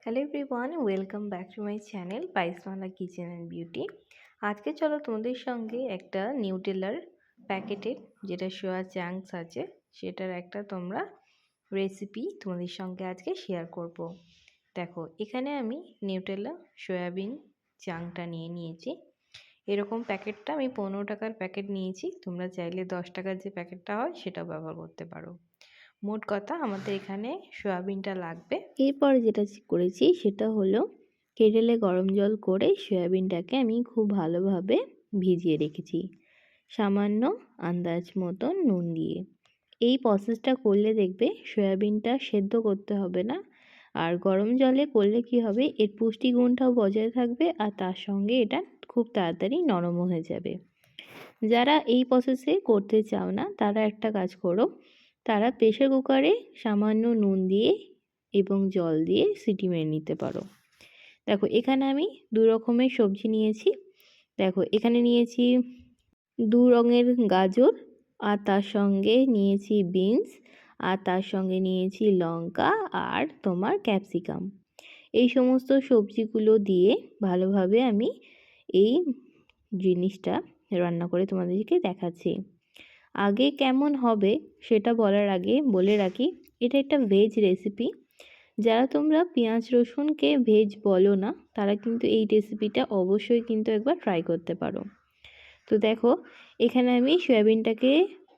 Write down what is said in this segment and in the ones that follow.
Hello everyone, welcome back to my channel Paismala kitchen and beauty. আজকে চলো তোমাদের সঙ্গে একটা নিউটেলার প্যাকেটের যেটা সোয়া চাংস আছে সেটার একটা তোমরা রেসিপি তোমাদের সঙ্গে আজকে শেয়ার করব। দেখো, এখানে আমি নিউটেলা সয়াবিন চাংটা নিয়ে নিয়েছি। এরকম প্যাকেটটা আমি 15 টাকার প্যাকেট নিয়েছি, তোমরা চাইলে 10 টাকার যে প্যাকেটটা হয় সেটাও ব্যবহার করতে পারো। মোট কথা আমাদের এখানে সয়াবিনটা লাগবে। এরপর যেটা করেছি সেটা হলো কেটেলে গরম জল করে সয়াবিনটাকে আমি খুব ভালোভাবে ভিজিয়ে রেখেছি সামান্য আন্দাজ মতন নুন দিয়ে। এই প্রসেসটা করলে দেখবে সয়াবিনটা সেদ্ধ করতে হবে না, আর গরম জলে করলে কি হবে, এর পুষ্টিগুণটাও বজায় থাকবে আর তার সঙ্গে এটা খুব তাড়াতাড়ি নরমও হয়ে যাবে। যারা এই প্রসেসে করতে চাও না তারা একটা কাজ করো, তারা প্রেসার কুকারে সামান্য নুন দিয়ে এবং জল দিয়ে সিটি মেরে নিতে পারো। দেখো, এখানে আমি দু রকমের সবজি নিয়েছি। দেখো, এখানে নিয়েছি দু রঙের গাজর, আর তার সঙ্গে নিয়েছি বিনস, আর তার সঙ্গে নিয়েছি লঙ্কা আর তোমার ক্যাপসিকাম। এই সমস্ত সবজিগুলো দিয়ে ভালোভাবে আমি এই জিনিসটা রান্না করে তোমাদেরকে দেখাচ্ছি। আগে কেমন হবে সেটা বলার আগে বলে রাখি, এটা একটা ভেজ রেসিপি। যারা তোমরা পেঁয়াজ রসুনকে ভেজ বলো না তারা কিন্তু এই রেসিপিটা অবশ্যই কিন্তু একবার ট্রাই করতে পারো। তো দেখো, এখানে আমি সয়াবিনটাকে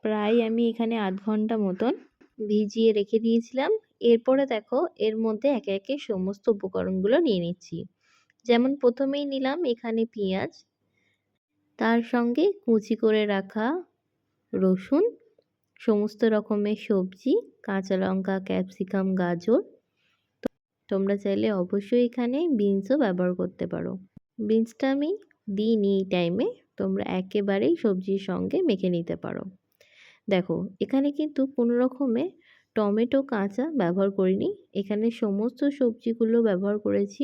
প্রায় আমি এখানে আধ ঘন্টা মতন ভিজিয়ে রেখে দিয়েছিলাম। এরপরে দেখো, এর মধ্যে একে একে সমস্ত উপকরণগুলো নিয়ে নিচ্ছি। যেমন প্রথমেই নিলাম এখানে পেঁয়াজ, তার সঙ্গে কুচি করে রাখা রসুন, সমস্ত রকমের সবজি, কাঁচা লঙ্কা, ক্যাপসিকাম, গাজর। তোমরা চাইলে অবশ্যই এখানে বিনসও ব্যবহার করতে পারো। বিনসটা আমি দিইনি এই টাইমে, তোমরা একেবারেই সবজির সঙ্গে মেখে নিতে পারো। দেখো, এখানে কিন্তু কোনো রকমে টমেটো কাঁচা ব্যবহার করিনি, এখানে সমস্ত সবজিগুলো ব্যবহার করেছি।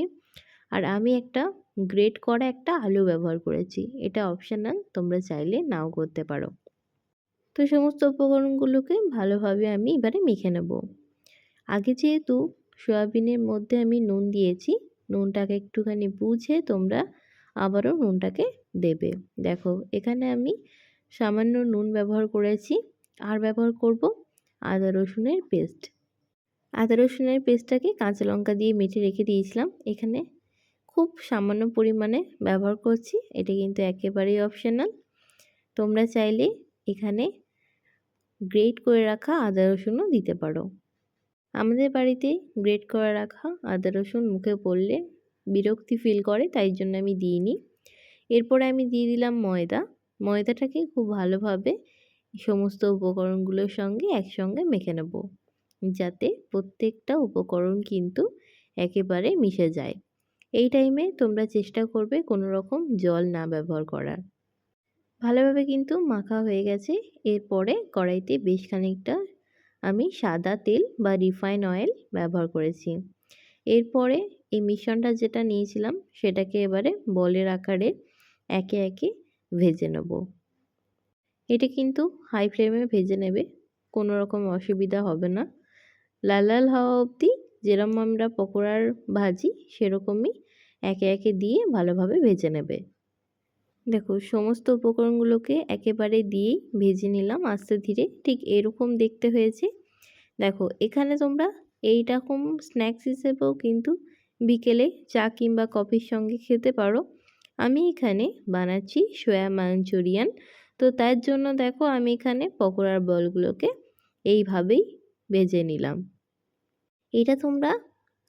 আর আমি একটা গ্রেট করা একটা আলু ব্যবহার করেছি, এটা অপশনাল, তোমরা চাইলে নাও করতে পারো। তো সমস্ত উপকরণগুলোকে ভালোভাবে আমি এবারে মেখে নেব। আগে যেহেতু সয়াবিনের মধ্যে আমি নুন দিয়েছি, নুনটাকে একটুখানি বুঝে তোমরা আবারও নুনটাকে দেবে। দেখো, এখানে আমি সামান্য নুন ব্যবহার করেছি, আর ব্যবহার করব আদা রসুনের পেস্ট। আদা রসুনের পেস্টটাকে কাঁচা লঙ্কা দিয়ে মেখে রেখে দিয়েছিলাম, এখানে খুব সামান্য পরিমাণে ব্যবহার করছি, এটা কিন্তু একেবারেই অপশনাল। তোমরা চাইলে এখানে গ্রেট করে রাখা আদা রসুনও দিতে পারো। আমাদের বাড়িতে গ্রেট করে রাখা আদা রসুন মুখে পড়লে বিরক্তি ফিল করে, তাই জন্য আমি দিইনি। এরপরে আমি দিয়ে দিলাম ময়দা। ময়দাটাকে খুব ভালোভাবে সমস্ত উপকরণগুলোর সঙ্গে একসঙ্গে মেখে নেব, যাতে প্রত্যেকটা উপকরণ কিন্তু একেবারে মিশে যায়। এই টাইমে তোমরা চেষ্টা করবে কোনো রকম জল না ব্যবহার করার। ভালোভাবে কিন্তু মাখা হয়ে গেছে। এরপরে কড়াইতে বেশ খানিকটা আমি সাদা তেল বা রিফাইন অয়েল ব্যবহার করেছি। এরপরে এই মিশ্রণটা যেটা নিয়েছিলাম সেটাকে এবারে বলের আকারে একে একে ভেজে নেব। এটা কিন্তু হাই ফ্লেমে ভেজে নেবে, কোনো রকম অসুবিধা হবে না। লাল লাল হওয়া অবধি যেরকম আমরা পকোড়ার ভাজি সেরকমই একে একে দিয়ে ভালোভাবে ভেজে নেবে। দেখো, সমস্ত উপকরণগুলোকে একেবারে দিয়েই ভেজে নিলাম আস্তে ধীরে, ঠিক এরকম দেখতে হয়েছে। দেখো, এখানে তোমরা এইরকম স্ন্যাক্স হিসেবেও কিন্তু বিকেলে চা কিংবা কফির সঙ্গে খেতে পারো। আমি এখানে বানাচ্ছি সোয়া মাঞ্চুরিয়ান, তো তার জন্য দেখো আমি এখানে পকোড়ার বলগুলোকে এইভাবেই ভেজে নিলাম। এটা তোমরা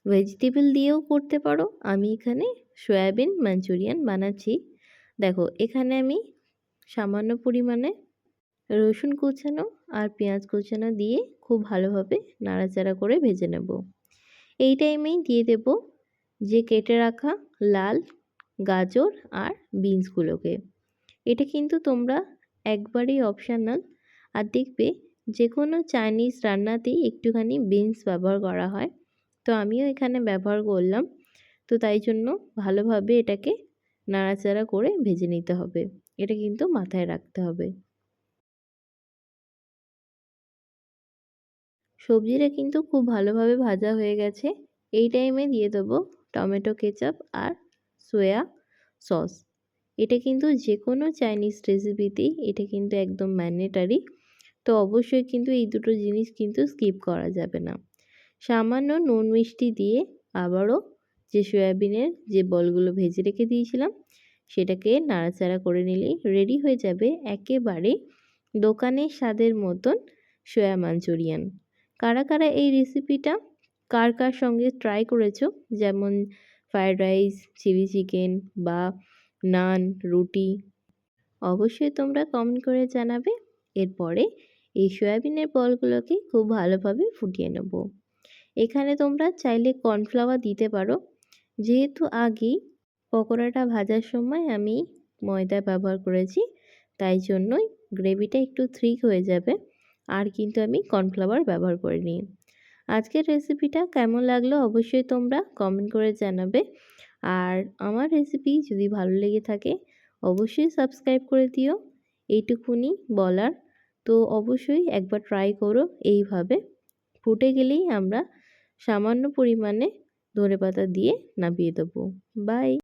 ভেজিটেবল দিয়েও করতে পারো, আমি এখানে সয়াবিন মাঞ্চুরিয়ান বানাচ্ছি। দেখো, এখানে আমি সামান্য পরিমাণে রসুন কুচানো আর পেঁয়াজ কুচানো দিয়ে খুব ভালোভাবে নাড়াচাড়া করে ভেজে নেব। এই টাইমেই দিয়ে দেব যে কেটে রাখা লাল গাজর আর বিনসগুলোকে। এটা কিন্তু তোমরা একবারেই অপশনাল, আর দেখবে যে কোনো চাইনিজ রান্নাতেই একটুখানি বিনস ব্যবহার করা হয়, তো আমিও এখানে ব্যবহার করলাম। তো তাই জন্য ভালোভাবে এটাকে নাড়াচাড়া করে ভেজে নিতে হবে, এটা কিন্তু মাথায় রাখতে হবে। সবজিটা কিন্তু খুব ভালোভাবে ভাজা হয়ে গেছে। এই টাইমে দিয়ে দেবো টমেটো কেচাপ আর সোয়া সস। এটা কিন্তু যে কোনো চাইনিজ রেসিপিতেই এটা কিন্তু একদম ম্যান্ডেটরি। তো অবশ্যই কিন্তু এই দুটো জিনিস কিন্তু স্কিপ করা যাবে না। সামান্য নুন মিষ্টি দিয়ে আবারও যে সয়াবিনের যে বলগুলো ভেজে রেখে দিয়েছিলাম সেটাকে নাড়াচাড়া করে নিলেই রেডি হয়ে যাবে একেবারে দোকানের স্বাদের মতন সয়া মাঞ্চুরিয়ান। কারা কারা এই রেসিপিটা কার কার সঙ্গে ট্রাই করেছো, যেমন ফ্রায়েড রাইস, চিলি চিকেন বা নান, রুটি, অবশ্যই তোমরা কমেন্ট করে জানাবে। এরপরে এই সয়াবিনের বলগুলোকে খুব ভালোভাবে ফুটিয়ে নেব। এখানে তোমরা চাইলে কর্নফ্লাওয়ার দিতে পারো, যেহেতু আগেই পকোড়াটা ভাজার সময় আমি ময়দা ব্যবহার করেছি তাই জন্যই গ্রেভিটা একটু থিক হয়ে যাবে, আর কিন্তু আমি কর্নফ্লাওয়ার ব্যবহার করিনি। আজকের রেসিপিটা কেমন লাগলো অবশ্যই তোমরা কমেন্ট করে জানাবে। আর আমার রেসিপি যদি ভালো লেগে থাকে অবশ্যই সাবস্ক্রাইব করে দিও, এইটুকুনি বলার। তো অবশ্যই একবার ট্রাই করো এইভাবে। ফুটে গেলেই আমরা সামান্য পরিমাণে ধনেপাতা দিয়ে নামিয়ে দেবো। বাই।